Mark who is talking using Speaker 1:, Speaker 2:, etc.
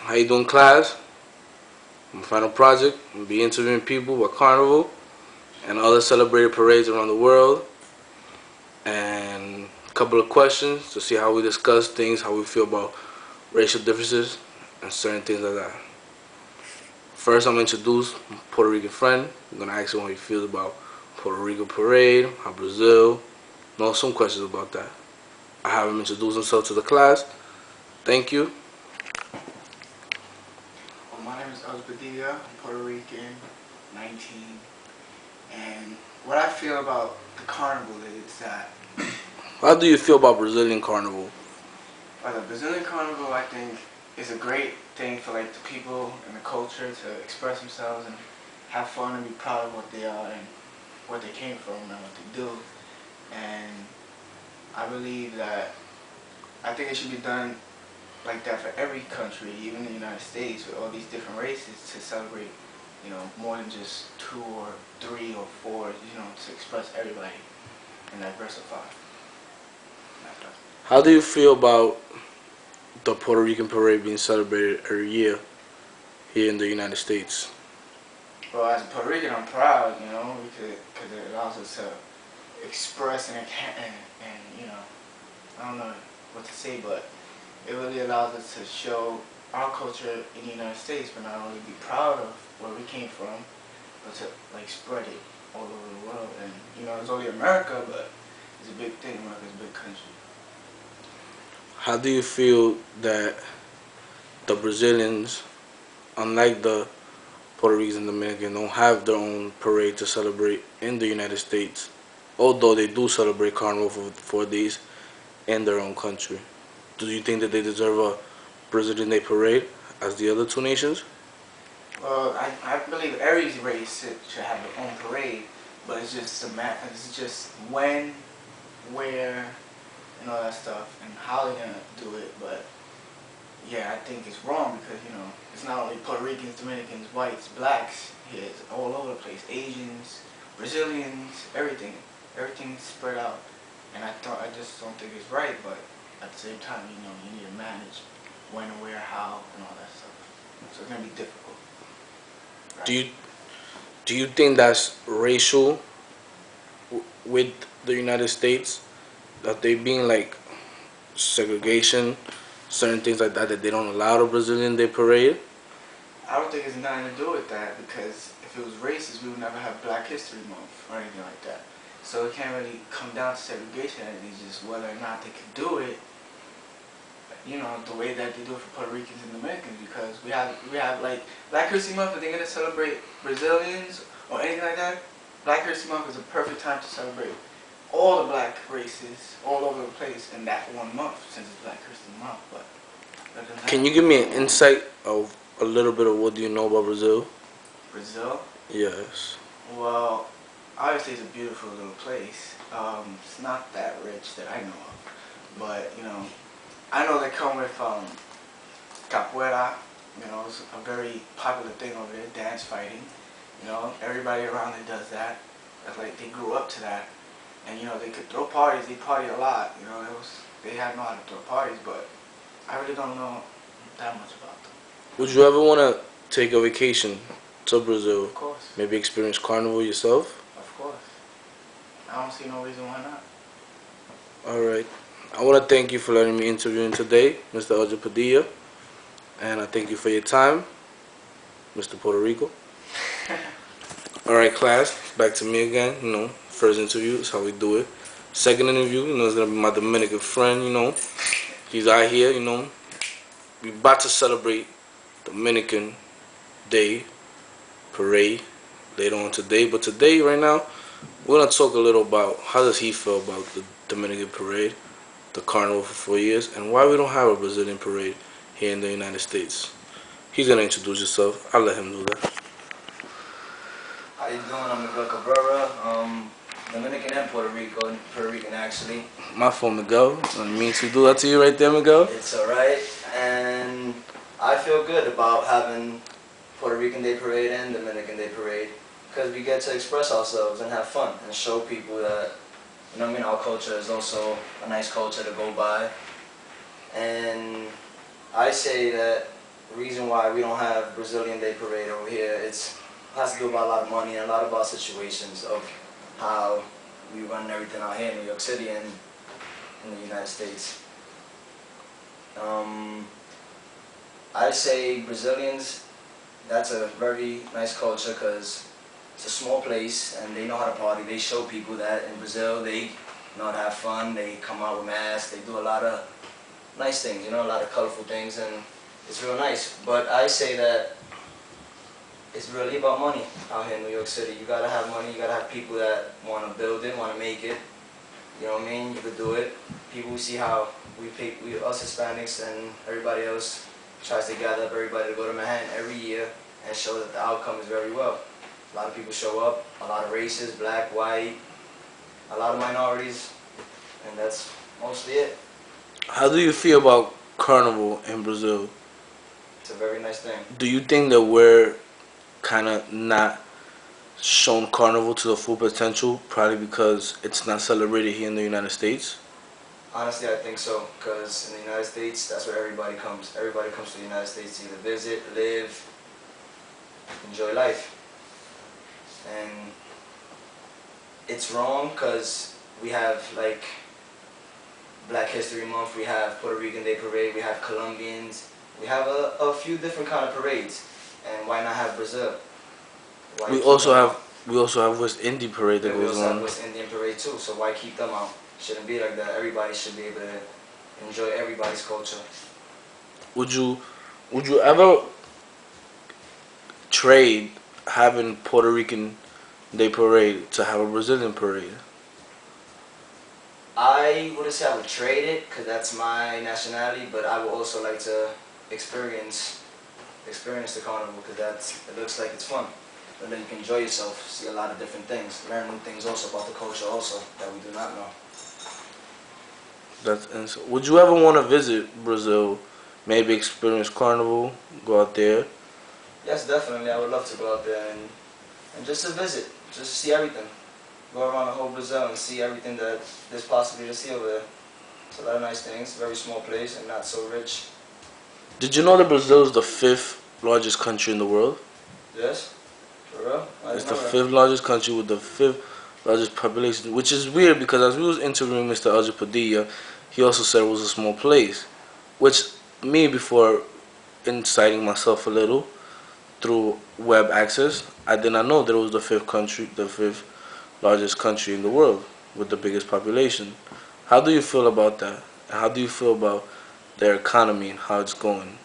Speaker 1: How you doing, class? My final project, I'm gonna be interviewing people about Carnival and other celebrated parades around the world, and a couple of questions to see how we discuss things, how we feel about racial differences, and certain things like that. First, I'm gonna introduce my Puerto Rican friend. I'm gonna ask him how he feels about Puerto Rico parade, how Brazil, know some questions about that. I have him introduce himself to the class. Thank you.
Speaker 2: Well, my name is Elvis Padilla. I'm Puerto Rican, 19. And what I feel about the carnival is that
Speaker 1: How do you feel about Brazilian Carnival?
Speaker 2: the Brazilian carnival, I think, is a great thing for like the people and the culture to express themselves and have fun and be proud of what they are and what they came from and what they do. And I believe that I think it should be done like that for every country, even the United States, with all these different races to celebrate, more than just 2 or 3 or 4, to express everybody and diversify.
Speaker 1: How do you feel about the Puerto Rican parade being celebrated every year here in the United States?
Speaker 2: Well, as a Puerto Rican, I'm proud, because it allows us to express and I don't know what to say, but it really allows us to show our culture in the United States, but not only be proud of where we came from, but to like spread it all over the world. And it's only America, but it's a big thing. America's a big country.
Speaker 1: How do you feel that the Brazilians, unlike the Puerto Ricans and Dominicans, don't have their own parade to celebrate in the United States, although they do celebrate Carnival for 4 days in their own country? Do you think that they deserve a Brazilian Day parade as the other two nations?
Speaker 2: Well, I believe every race should have their own parade, but it's just it's just when, where, and all that stuff, and how they're gonna do it. But yeah, I think it's wrong because it's not only Puerto Ricans, Dominicans, whites, blacks. Yeah, it's all over the place. Asians, Brazilians, everything's spread out, and I just don't think it's right. But at the same time, you need to manage when, where, how, and all that stuff. So it's gonna be difficult. Right?
Speaker 1: Do you think that's racial with the United States, that they being like segregation, certain things like that they don't allow the Brazilian Day parade?
Speaker 2: I don't think it's nothing to do with that because if it was racist, we would never have Black History Month or anything like that. So it can't really come down to segregation. It's just whether or not they can do it, the way that they do it for Puerto Ricans and Dominicans, because we have like Black History Month. If they're gonna celebrate Brazilians or anything like that, Black History Month is a perfect time to celebrate all the black races all over the place in that one month, since it's Black History Month. But
Speaker 1: Can you give me an insight of a little bit of what do you know about Brazil?
Speaker 2: Brazil?
Speaker 1: Yes.
Speaker 2: Well, obviously it's a beautiful little place. It's not that rich that I know of, but I know they come with capoeira. It's a very popular thing over there. Dance fighting. Everybody around there does that. That's like they grew up to that, and they could throw parties. They party a lot. They know how to throw parties, but I really don't know that much about them.
Speaker 1: Would you ever want to take a vacation to Brazil?
Speaker 2: Of course.
Speaker 1: Maybe experience Carnival yourself?
Speaker 2: Of course. I don't see no reason why not.
Speaker 1: Alright. I want to thank you for letting me interview you today, Mr. Elvis Padilla. And I thank you for your time, Mr. Puerto Rico. Alright, class. Back to me again. First interview is how we do it. Second interview, is going to be my Dominican friend, He's out here, We about to celebrate Dominican Day parade later on today. But today, right now, we're going to talk a little about how does he feel about the Dominican parade, the Carnival for 4 years, and why we don't have a Brazilian parade here in the United States. He's going to introduce himself. I'll let him do that.
Speaker 3: How you doing? I'm Miguel Cabrera, Dominican and Puerto Rican actually.
Speaker 1: My fault, Miguel. I didn't mean to do that to you right there, Miguel.
Speaker 3: It's alright, and I feel good about having Puerto Rican Day Parade and Dominican Day Parade because we get to express ourselves and have fun and show people that, our culture is also a nice culture to go by. And I say that the reason why we don't have Brazilian Day Parade over here, has to do about a lot of money and a lot about situations of how we run everything out here in New York City and in the United States. I say Brazilians, that's a very nice culture because it's a small place and they know how to party. They show people that in Brazil they know how to have fun. They come out with masks. They do a lot of nice things, you know, a lot of colorful things, and it's real nice. But I say that it's really about money out here in New York City. You gotta have money. You gotta have people that want to build it, want to make it. You know what I mean? You could do it. People see how us Hispanics and everybody else tries to gather up everybody to go to Manhattan every year and show that the outcome is very well. A lot of people show up, a lot of races, black, white, a lot of minorities, and that's mostly it.
Speaker 1: How do you feel about Carnival in Brazil?
Speaker 3: It's a very nice thing.
Speaker 1: Do you think that we're kind of not shown Carnival to the full potential, probably because it's not celebrated here in the United States?
Speaker 3: Honestly, I think so, because in the United States, that's where everybody comes. Everybody comes to the United States to either visit, live, enjoy life. And it's wrong because we have like Black History Month, we have Puerto Rican Day Parade, we have Colombians, we have a few different kind of parades. And why not have Brazil? Why
Speaker 1: We
Speaker 3: keep
Speaker 1: also
Speaker 3: them
Speaker 1: have
Speaker 3: out?
Speaker 1: West Indian Parade that
Speaker 3: And we
Speaker 1: goes
Speaker 3: also have
Speaker 1: on.
Speaker 3: West Indian Parade too, so why keep them out? Shouldn't be like that. Everybody should be able to enjoy everybody's culture.
Speaker 1: Would you ever trade having Puerto Rican Day Parade to have a Brazilian parade?
Speaker 3: I wouldn't say I would trade it because that's my nationality, but I would also like to experience the carnival because it looks like it's fun. And then you can enjoy yourself, see a lot of different things, learn new things also about the culture also that we do not know.
Speaker 1: Would you ever want to visit Brazil? Maybe experience Carnival, go out there.
Speaker 3: Yes, definitely. I would love to go out there and just to visit, just to see everything. Go around the whole Brazil and see everything that there's possibly to see over there. It's a lot of nice things, very small place and not so rich.
Speaker 1: Did you know that Brazil is the 5th largest country in the world?
Speaker 3: Yes? For real? I
Speaker 1: It's
Speaker 3: didn't
Speaker 1: the
Speaker 3: know that.
Speaker 1: 5th largest country with the 5th largest population, which is weird because as we was interviewing Mr. Elgin Padilla, he also said it was a small place, which me, before inciting myself a little through web access, I did not know that it was the 5th largest country in the world with the biggest population. How do you feel about that? How do you feel about their economy and how it's going?